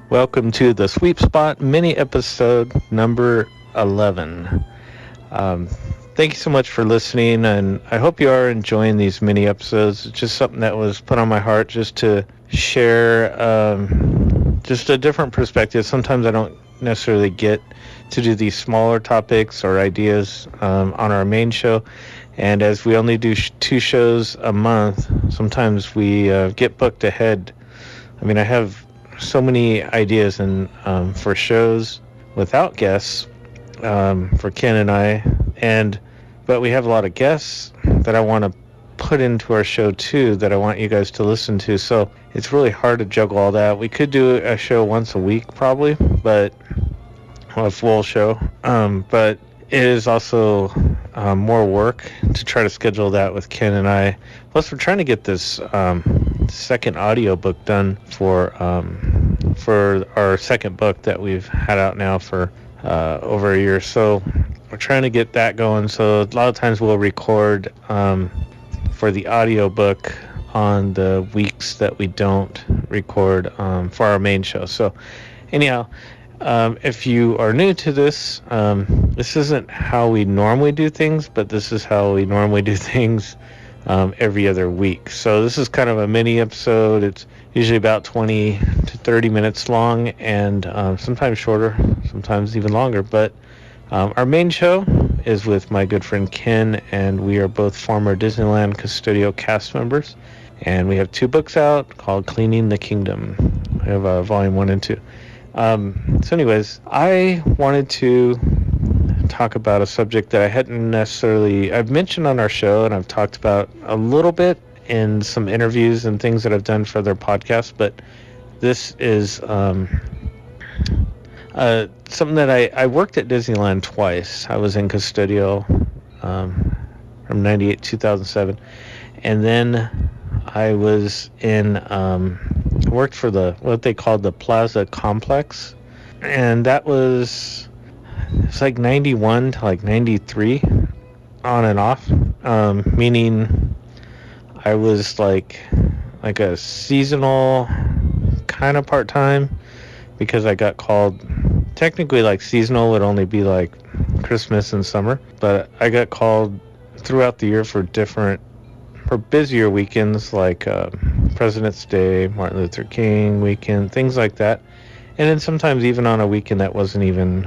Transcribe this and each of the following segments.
Welcome to the Sweep Spot mini episode number 11. Um, Thank you so much for listening, and I hope you are enjoying these mini episodes. It's just something that was put on my heart just to share just a different perspective. Sometimes I don't necessarily get to do these smaller topics or ideas on our main show. And as we only do two shows a month, sometimes we get booked ahead. I mean, I have so many ideas and for shows without guests for Ken and I, but we have a lot of guests that I want to put into our show too that I want you guys to listen to. So it's really hard to juggle all that. We could do a show once a week probably, but a full show. But it is also more work to try to schedule that with Ken and I. Plus, we're trying to get this second audio book done for our second book that we've had out now for over a year. So we're trying to get that going. So a lot of times we'll record for the audio book on the weeks that we don't record for our main show. So anyhow, if you are new to this, this isn't how we normally do things, but this is how we normally do things every other week. So this is kind of a mini episode. It's usually about 20 to 30 minutes long, and sometimes shorter, sometimes even longer. But our main show is with my good friend Ken, and we are both former Disneyland Custodio cast members. And we have two books out called Cleaning the Kingdom. We have volume 1 and 2. So anyways, I wanted to talk about a subject that I hadn't necessarily, I've mentioned on our show, and I've talked about a little bit in some interviews and things that I've done for other podcasts, but this is something that I worked at Disneyland twice. I was in Custodio from 98 to 2007, and then I was in worked for what they called the Plaza Complex, and that was it's like 91 to like 93 on and off, meaning I was like a seasonal kind of part-time, because I got called. Technically, like, seasonal would only be like Christmas and summer, but I got called throughout the year for busier weekends, like President's Day, Martin Luther King weekend, things like that. And then sometimes even on a weekend that wasn't even,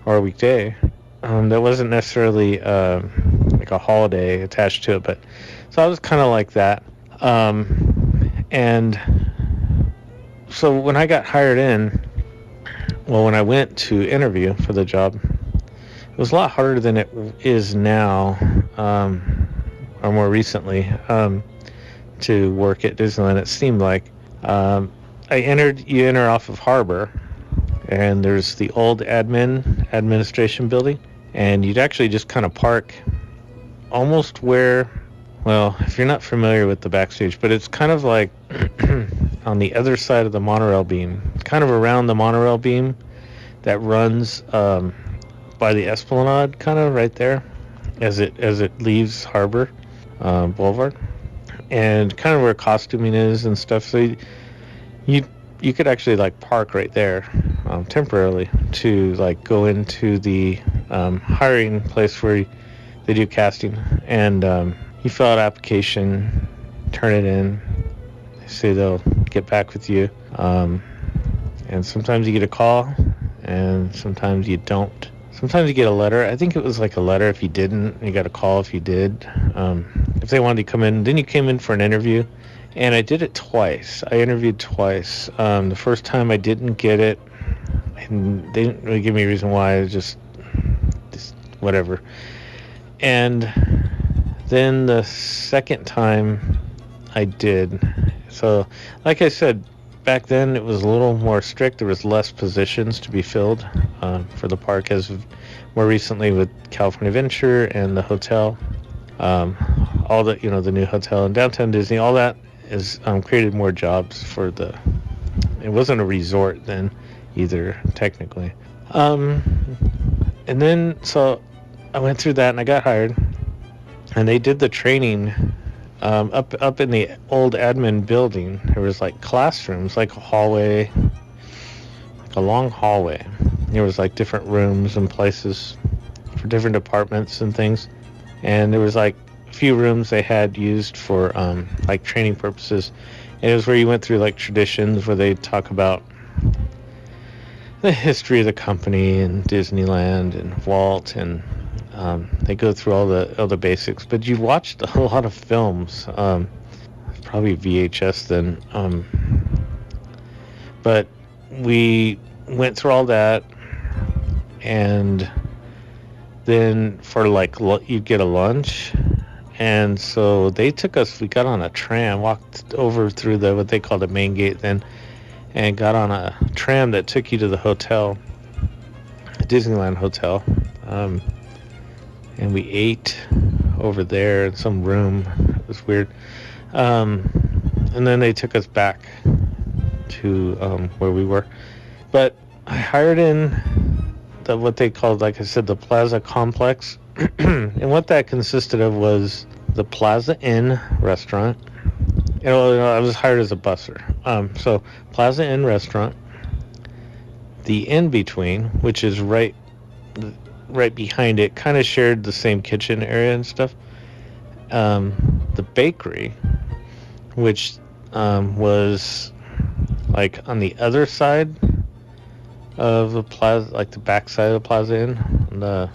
or a weekday, that wasn't necessarily like a holiday attached to it. But so I was kind of like that. And so when I got hired in, when I went to interview for the job, it was a lot harder than it is now, or more recently, to work at Disneyland. It seemed like you enter off of Harbor, and there's the old administration building, and you'd actually just kind of park almost where, well, if you're not familiar with the backstage, but it's kind of like on the other side of the monorail beam, kind of around the monorail beam that runs by the Esplanade, kind of right there as it leaves Harbor Boulevard, and kind of where costuming is and stuff. So you could actually like park right there temporarily to like go into the hiring place where they do casting, and you fill out an application, turn it in, they say they'll get back with you, and sometimes you get a call and sometimes you don't. Sometimes you get a letter. I think it was like a letter if you didn't. You got a call if you did. If they wanted to come in, then you came in for an interview. And I did it twice. I interviewed twice. The first time I didn't get it, and they didn't really give me a reason why. It was just whatever. And then the second time I did. So, like I said, back then it was a little more strict. There was less positions to be filled for the park, as of more recently with California Adventure and the hotel. All the the new hotel in downtown Disney, all that is created more jobs for it wasn't a resort then either, technically. And then so I went through that and I got hired, and they did the training up in the old admin building. There was like classrooms, like a hallway a long hallway. There was like different rooms and places for different departments and things. And there was like a few rooms they had used for like training purposes. And it was where you went through like traditions where they talk about the history of the company and Disneyland and Walt, and they go through all the basics. But you watched a lot of films, probably VHS then. But we went through all that, and then for like you'd get a lunch, and so they took us. We got on a tram, walked over through the what they called the main gate then, and got on a tram that took you to the hotel, Disneyland Hotel, and we ate over there in some room. It was weird, and then they took us back to where we were. But I hired in what they called, like I said, the Plaza Complex. And what that consisted of was the Plaza Inn restaurant. I was hired as a busser. So Plaza Inn restaurant, the Inbetween, which is right behind it, kind of shared the same kitchen area and stuff. The bakery, which was like on the other side of the plaza, like the back side of the Plaza Inn, the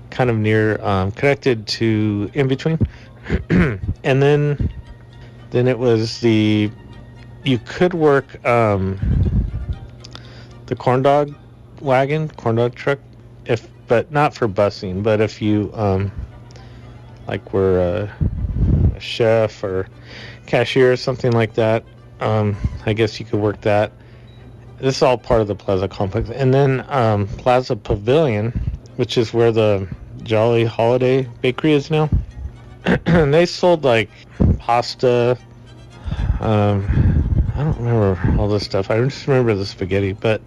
kind of near, connected to Inbetween. And then it was you could work the corn dog truck, but not for busing. But if you like were a chef or cashier or something like that, I guess you could work that. This is all part of the Plaza Complex. And then Plaza Pavilion, which is where the Jolly Holiday Bakery is now. And they sold like pasta. I don't remember all this stuff. I just remember the spaghetti. But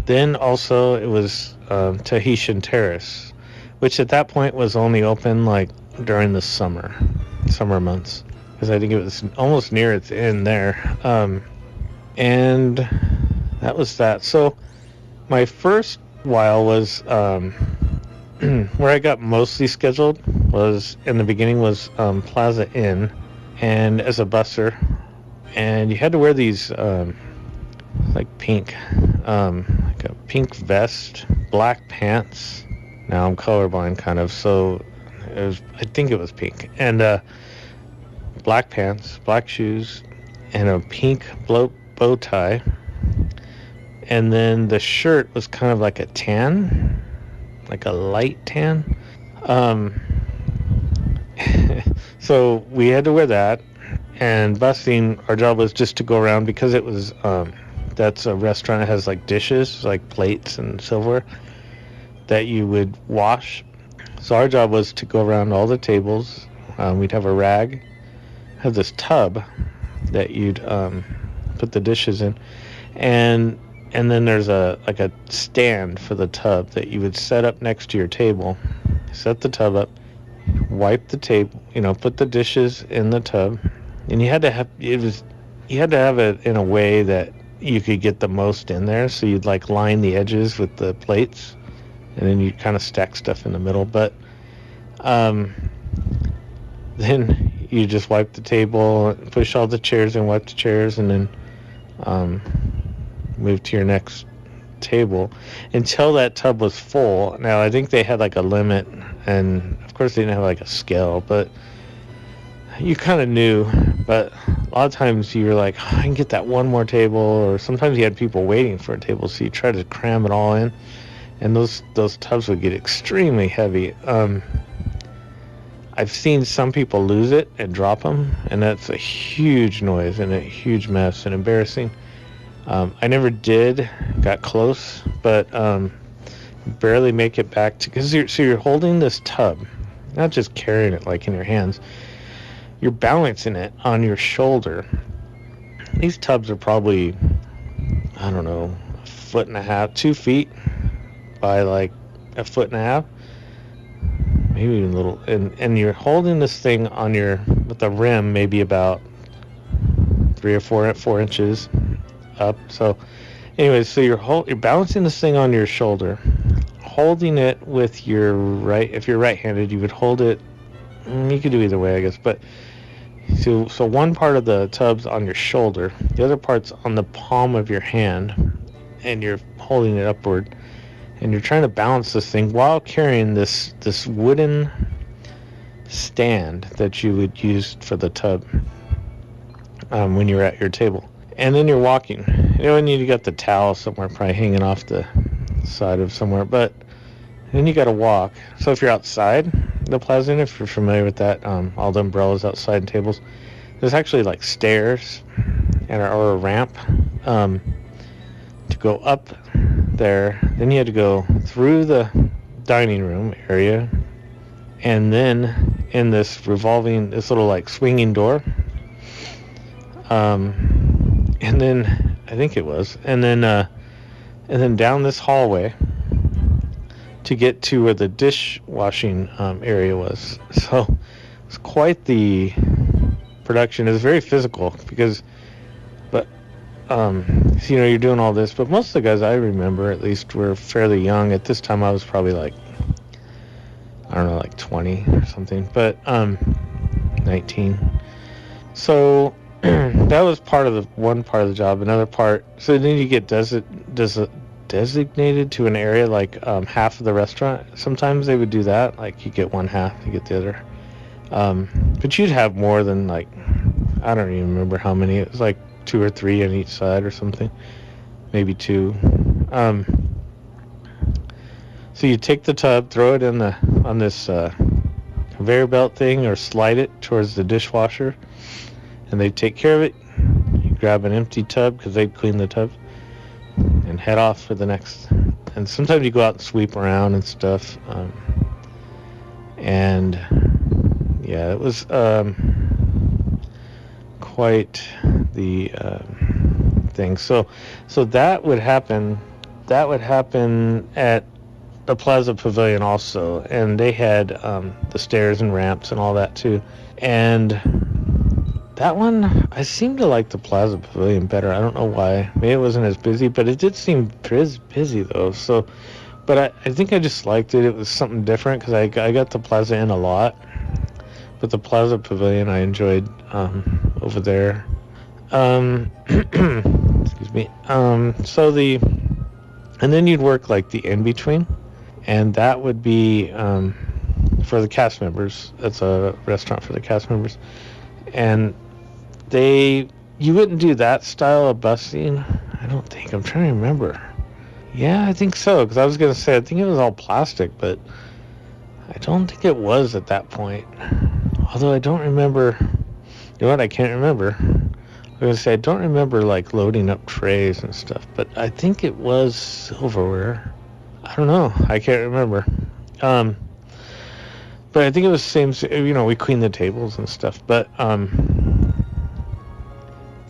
then also it was Tahitian Terrace, which at that point was only open like during the summer months, because I think it was almost near its end there. And that was that. So my first while was where I got mostly scheduled was in the beginning was Plaza Inn, and as a busser, and you had to wear these like pink, like a pink vest, black pants. Now I'm colorblind kind of, so I think it was pink, and black pants, black shoes, and a pink bow tie. And then the shirt was kind of like a tan, like a light tan. So we had to wear that. And busing, our job was just to go around, because it was that's a restaurant that has like dishes, like plates and silverware that you would wash. So our job was to go around all the tables. We'd have a rag, have this tub that you'd put the dishes in, and then there's a stand for the tub that you would set up next to your table. Set the tub up, wipe the table, put the dishes in the tub, and you had to have it in a way that you could get the most in there. So you'd like line the edges with the plates, and then you'd kind of stack stuff in the middle. But then you just wipe the table, push all the chairs and wipe the chairs, and then move to your next table until that tub was full. Now I think they had like a limit, and of course they didn't have like a scale, but you kind of knew. But a lot of times you were like, I can get that one more table, or sometimes you had people waiting for a table, so you try to cram it all in, and those tubs would get extremely heavy. I've seen some people lose it and drop them, and that's a huge noise and a huge mess and embarrassing. I never did, got close, but barely make it back to, because you're holding this tub, not just carrying it like in your hands. You're balancing it on your shoulder. These tubs are probably, I don't know, 1.5 feet, 2 feet by like 1.5 feet, maybe even a little. And you're holding this thing with the rim maybe about 3 or 4 inches up. So anyways, so you're balancing this thing on your shoulder, holding it with your right. If you're right-handed, you would hold it. You could do either way, I guess. But so one part of the tub's on your shoulder, the other part's on the palm of your hand, and you're holding it upward, and you're trying to balance this thing while carrying this wooden stand that you would use for the tub when you're at your table. And then you're walking. And you got the towel somewhere, probably hanging off the side of somewhere. But then you got to walk. So if you're outside the Plaza Inn, if you're familiar with that, all the umbrellas outside and tables, there's actually like stairs or a ramp to go up there. Then you had to go through the dining room area, and then in this little like swinging door. And then I think it was, and then down this hallway to get to where the dishwashing area was. So it's quite the production. It's very physical but you're doing all this. But most of the guys I remember, at least, were fairly young. At this time, I was probably like, I don't know, like 20 or something, but 19. So that was one part of the job. Another part, so then you get designated to an area, like half of the restaurant. Sometimes they would do that, like you get one half, you get the other. But you'd have more than, like, I don't even remember how many. It was like 2 or 3 on each side or something, maybe 2. So you take the tub, throw it on this conveyor belt thing, or slide it towards the dishwasher, and they take care of it. You grab an empty tub, because they'd clean the tub, and head off for the next. And sometimes you go out and sweep around and stuff. And yeah, it was quite the thing. So that would happen. That would happen at the Plaza Pavilion also, and they had the stairs and ramps and all that too. And that one, I seem to like the Plaza Pavilion better. I don't know why. Maybe it wasn't as busy, but it did seem busy though. So, but I think I just liked it. It was something different, because I got the Plaza Inn a lot, but the Plaza Pavilion I enjoyed over there. Excuse me. And then you'd work like the Inbetween, and that would be for the cast members. That's a restaurant for the cast members, and you wouldn't do that style of busing, I don't think. I'm trying to remember. Yeah, I think so, because I was going to say, I think it was all plastic, but I don't think it was at that point. Although I don't remember. You know what? I can't remember. I was going to say, I don't remember, like, loading up trays and stuff, but I think it was silverware. I don't know. I can't remember. But I think it was the same, we cleaned the tables and stuff, but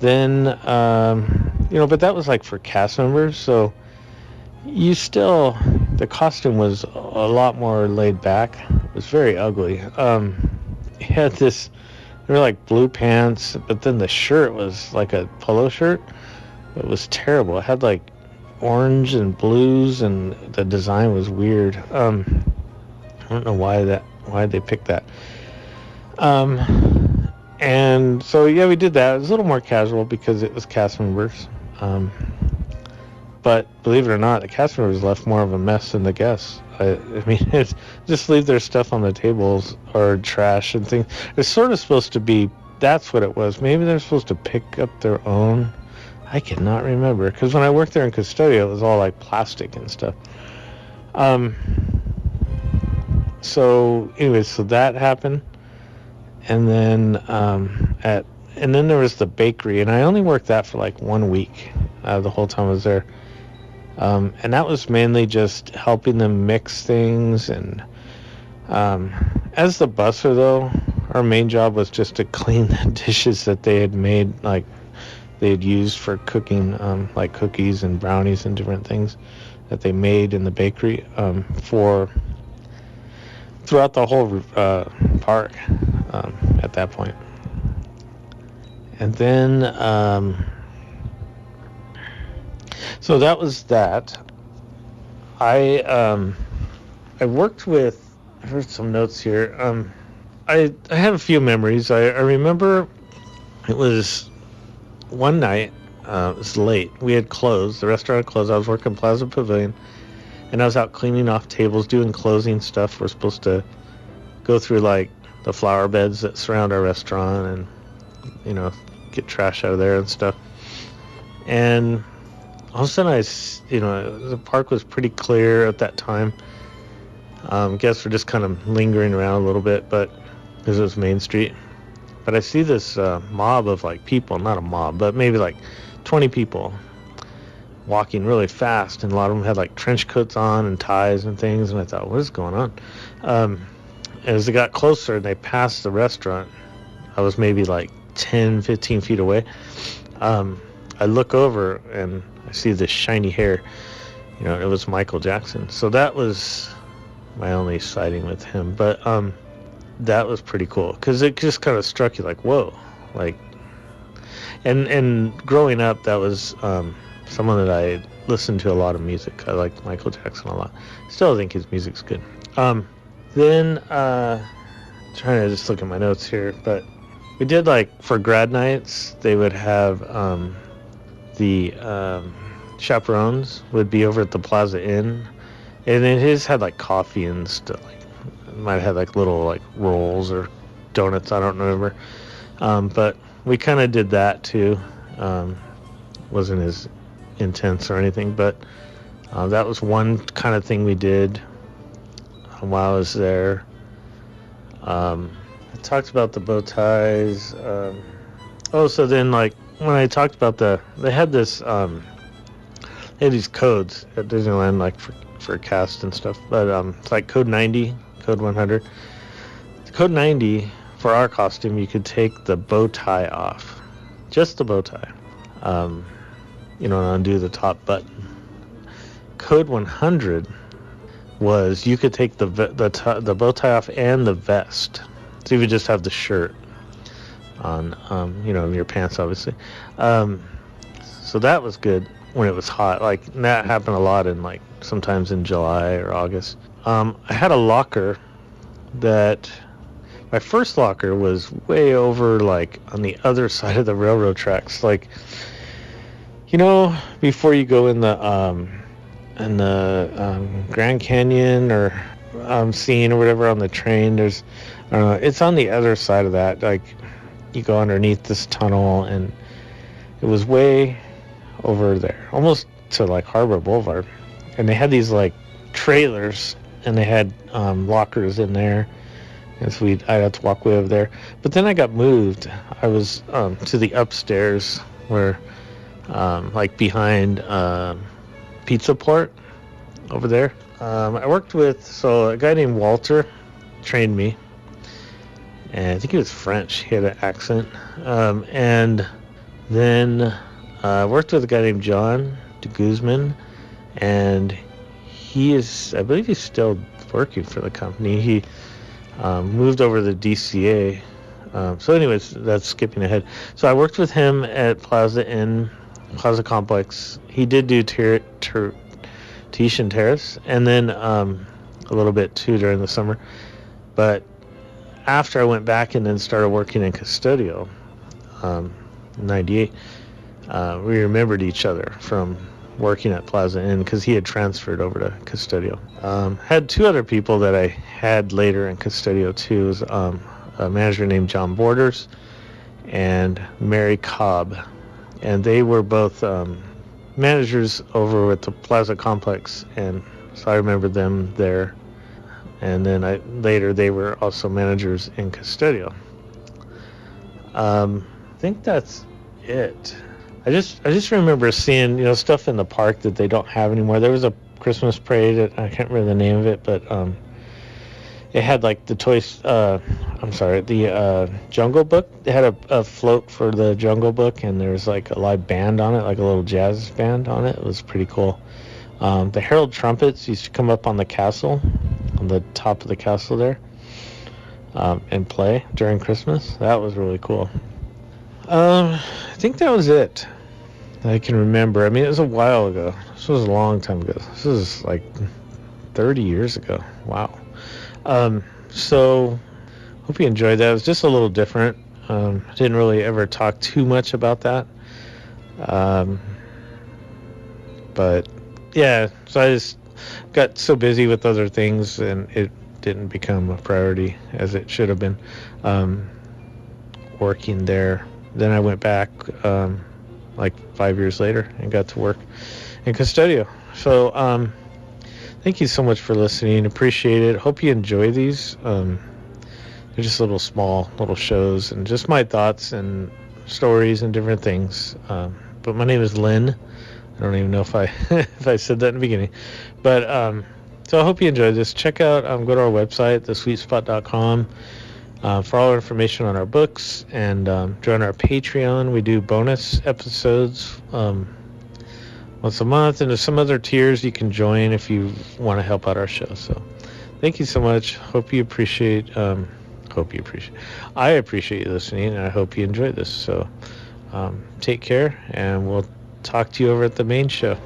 then, but that was like for cast members, so the costume was a lot more laid back. It was very ugly. It had they were like blue pants, but then the shirt was like a polo shirt. It was terrible. It had like orange and blues, and the design was weird. I don't know why they picked that. And so, yeah, we did that. It was a little more casual because it was cast members. But believe it or not, the cast members left more of a mess than the guests. I mean, it's just leave their stuff on the tables or trash and things. It's sort of supposed to be, that's what it was. Maybe they're supposed to pick up their own. I cannot remember, because when I worked there in Custodio, it was all like plastic and stuff. So anyways, so that happened. And then then there was the bakery, and I only worked that for like 1 week the whole time I was there. And that was mainly just helping them mix things. And as the busser, though, our main job was just to clean the dishes that they had made, like they had used for cooking, like cookies and brownies and different things that they made in the bakery throughout the whole park at that point. And then So that was that. I I worked with. I heard some notes here. I have a few memories. I remember it was one night. It was late. We had closed. The restaurant had closed. I was working Plaza Pavilion, and I was out cleaning off tables, doing closing stuff. We're supposed to go through like the flower beds that surround our restaurant, and get trash out of there and stuff. And all of a sudden, the park was pretty clear at that time. Guests were just kind of lingering around a little bit, but because it was Main Street. But I see this mob of like people, not a mob, but maybe like 20 people walking really fast, and a lot of them had like trench coats on and ties and things. And I thought, what is going on? As they got closer and they passed the restaurant, I was maybe like 10, 15 feet away. I look over and I see this shiny hair. It was Michael Jackson. So that was my only sighting with him. But that was pretty cool because it just kind of struck you like, whoa. Like, and growing up, that was someone that I listened to a lot of music. I liked Michael Jackson a lot. Still think his music's good. Then trying to just look at my notes here, but we did like for grad nights, they would have the chaperones would be over at the Plaza Inn, and then his had like coffee and stuff. Like, it might have had like little like rolls or donuts. I don't remember, but we kind of did that too. Wasn't as intense or anything, but that was one kind of thing we did while I was there. I talked about the bow ties. So then like when I talked about they had this, they had these codes at Disneyland, like for cast and stuff, but it's like code 90, code 100. Code 90, for our costume, you could take the bow tie off, just the bow tie, and undo the top button. Code 100 was you could take the bow tie off and the vest, so you would just have the shirt on, your pants, obviously. So that was good when it was hot. Like, that happened a lot in, like, sometimes in July or August. I had a locker that, my first locker was way over, like, on the other side of the railroad tracks. Like, before you go in the Grand Canyon or scene or whatever on the train, there's, it's on the other side of that. Like, you go underneath this tunnel, and it was way over there, almost to like Harbor Boulevard. And they had these like trailers, and they had lockers in there, and so I'd have to walk way over there. But then I got moved. I was to the upstairs where, like behind Pizza Port over there. I worked with a guy named Walter trained me, and I think he was French. He had an accent. And then I worked with a guy named John de Guzman, and I believe he's still working for the company. He moved over to the DCA. So anyways, that's skipping ahead. So I worked with him at Plaza Inn, Plaza Complex. He did do Tahitian Terrace, and then a little bit too during the summer. But after I went back and then started working in Custodial, 98, we remembered each other from working at Plaza Inn because he had transferred over to Custodial. Had two other people that I had later in Custodial too. Was a manager named John Borders and Mary Cobb, and they were both managers over at the Plaza Complex, and so I remember them there. And then later they were also managers in Custodial. I think that's it. I just remember seeing stuff in the park that they don't have anymore. There was a Christmas parade. I can't remember the name of it, but it had like the Jungle Book. They had a float for the Jungle Book, and there was like a live band on it, like a little jazz band on it. It was pretty cool. The Herald Trumpets used to come up on the castle, on the top of the castle there, and play during Christmas. That was really cool. I think that was it. I can remember. I mean, it was a while ago. This was a long time ago. This was like 30 years ago. Wow. So hope you enjoyed that. It was just a little different. I didn't really ever talk too much about that. Um, but yeah, so I just got so busy with other things and it didn't become a priority as it should have been. Um, Working there. Then I went back like 5 years later and got to work in Custodio. So thank you so much for listening. Appreciate it. Hope you enjoy these. They're just little small little shows and just my thoughts and stories and different things. But my name is Lynn. I don't even know if I if I said that in the beginning. But so I hope you enjoyed this. Check out go to our website, thesweetspot.com. For all information on our books and join our Patreon. We do bonus episodes once a month, and there's some other tiers you can join if you want to help out our show. So thank you so much. Hope you appreciate I appreciate you listening, and I hope you enjoyed this. So take care, and we'll talk to you over at the main show.